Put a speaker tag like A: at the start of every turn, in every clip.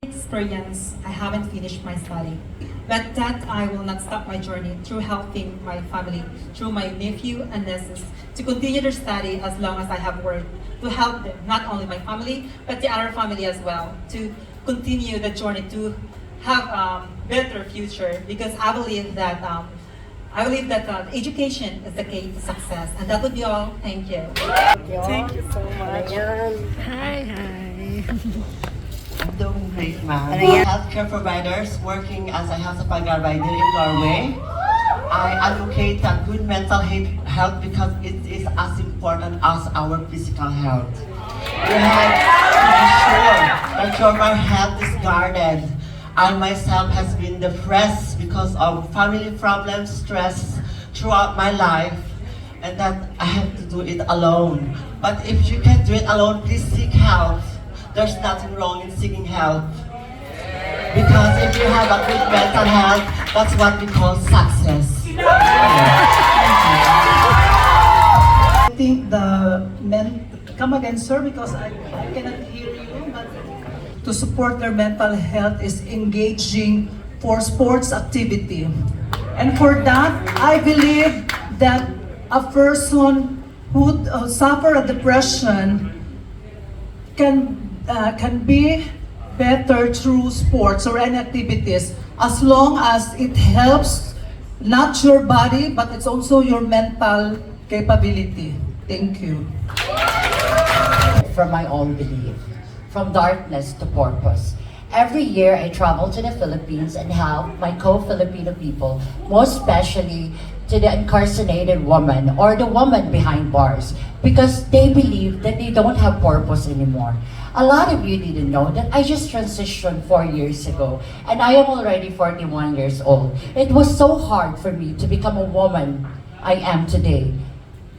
A: Experience, I haven't finished my study, but that I will not stop my journey through helping my family, through my nephew and nieces, to continue their study as long as I have work, to help them, not only my family, but the other family as well, to continue the journey to have better future, because I believe that education is the key to success, and that would be all. Thank you.
B: Thank you so much.
C: Hi.
B: I'm doing great, ma'am.
D: Healthcare providers working as a health provider in Norway. I advocate a good mental health because it is as important as our physical health. We have to be sure that your health is guarded. I myself has been depressed because of family problems, stress throughout my life, and that I have to do it alone. But if you can do it alone, please seek help. There's nothing wrong in seeking help. Because if you have a good mental health, that's what we call success.
B: I think the men come again, sir, because I cannot hear you. But to support their mental health is engaging for sports activity. And for that, I believe that a person who suffer a depression can be better through sports or any activities, as long as it helps not your body, but it's also your mental capability. Thank you.
C: From my own belief, from darkness to purpose. Every year I travel to the Philippines and help my co-Filipino people, most especially to the incarcerated woman or the woman behind bars, because they believe that they don't have purpose anymore. A lot of you didn't know that I just transitioned 4 years ago, and I am already 41 years old. It was so hard for me to become a woman I am today.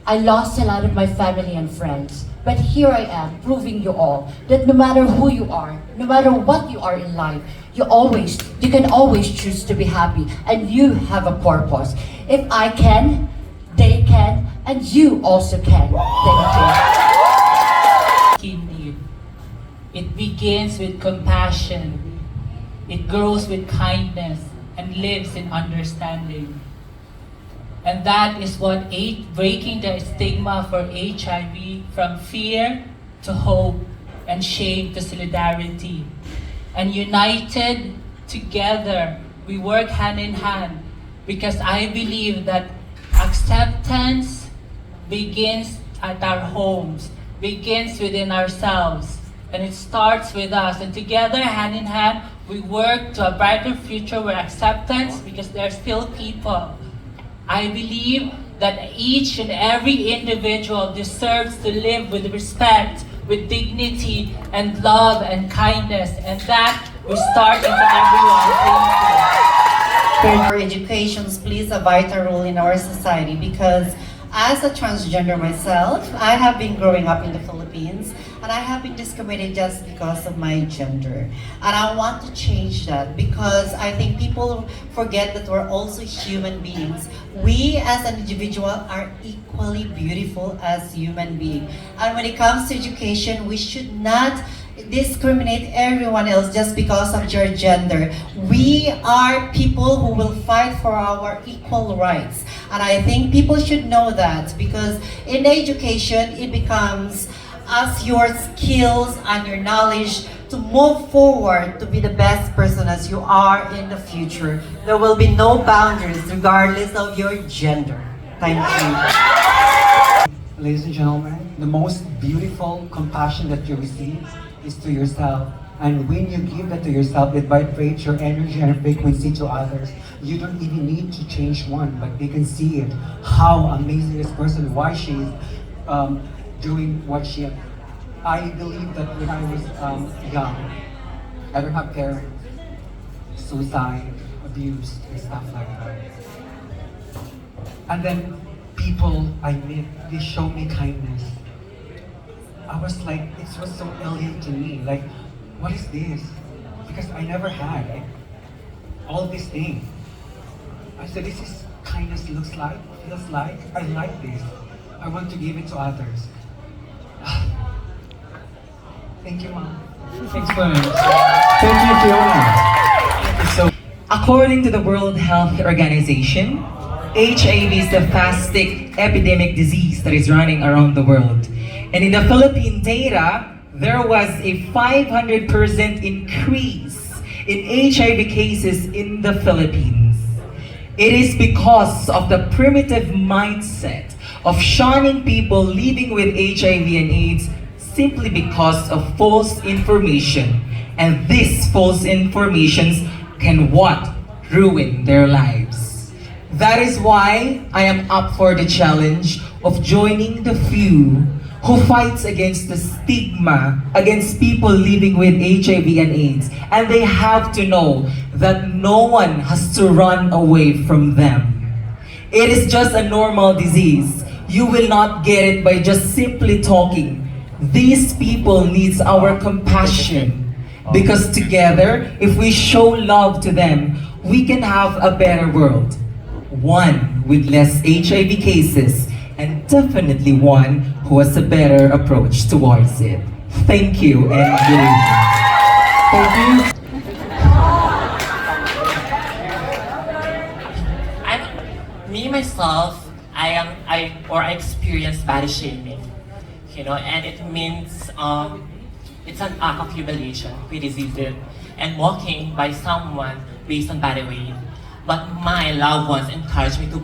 C: I lost a lot of my family and friends, but here I am proving you all that no matter who you are, no matter what you are in life, you can always choose to be happy, and you have a purpose. If I can, they can, and you also can. Thank you.
E: Need. It begins with compassion. It grows with kindness and lives in understanding. And that is what breaking the stigma for HIV from fear to hope and shame to solidarity. And united together, we work hand in hand, because I believe that acceptance begins at our homes, begins within ourselves, and it starts with us. And together, hand in hand, we work to a brighter future where acceptance, because there are still people. I believe that each and every individual deserves to live with respect, with dignity, and love and kindness, and that will start into everyone. Thank you.
F: Our education plays a vital role in our society, because as a transgender myself, I have been growing up in the Philippines, and I have been discriminated just because of my gender. And I want to change that, because I think people forget that we're also human beings. We as an individual are equally beautiful as human beings. And when it comes to education, we should not discriminate everyone else just because of your gender. We are people who will fight for our equal rights. And I think people should know that, because in education, it becomes as your skills and your knowledge to move forward to be the best person as you are in the future. There will be no boundaries regardless of your gender. Thank you.
G: Ladies and gentlemen, the most beautiful compassion that you receive is to yourself. And when you give that to yourself, it vibrates your energy and frequency to others. You don't even need to change one, but they can see it. How amazing this person, why she is doing what she. I believe that when I was young, I don't have parents, suicide, abuse, and stuff like that. And then people I meet, they show me kindness. I was like, it was so alien to me. Like, what is this? Because I never had all these things. I said, this is kindness looks like, feels like. I like this. I want to give it to others. Thank you, Mom.
E: Thanks for it.
G: Thank you, Fiona.
H: According to the World Health Organization, HIV is the fastest epidemic disease that is running around the world. And in the Philippine data, there was a 500% increase in HIV cases in the Philippines. It is because of the primitive mindset of shunning people living with HIV and AIDS simply because of false information. And these false informations can what? Ruin their lives. That is why I am up for the challenge of joining the few who fights against the stigma against people living with HIV and AIDS. And they have to know that no one has to run away from them. It is just a normal disease. You will not get it by just simply talking. These people needs our compassion. Because together, if we show love to them, we can have a better world. One with less HIV cases, and definitely one who has a better approach towards it. Thank you and good evening.
G: Thank you.
I: Me myself, I experience body shaming, and it means it's an act of humiliation, criticism, and mocking by someone based on body weight. But my loved ones encourage me to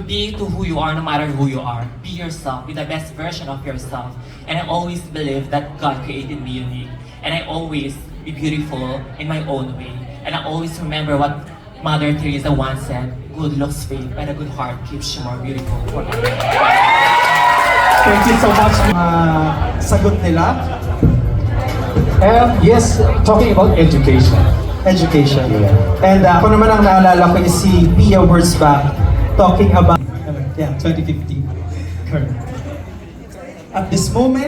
I: be who you are, no matter who you are. Be yourself, be the best version of yourself. And I always believe that God created me unique. And I always be beautiful in my own way. And I always remember what Mother Teresa once said, good looks fade, but a good heart keeps you more beautiful forever.
G: Thank you so much. Sagot nila. And yes, talking about education. Education. Yeah. And ako naman ang naalala ko is si Pia Wurzbach talking about 2015. Correct. At this moment,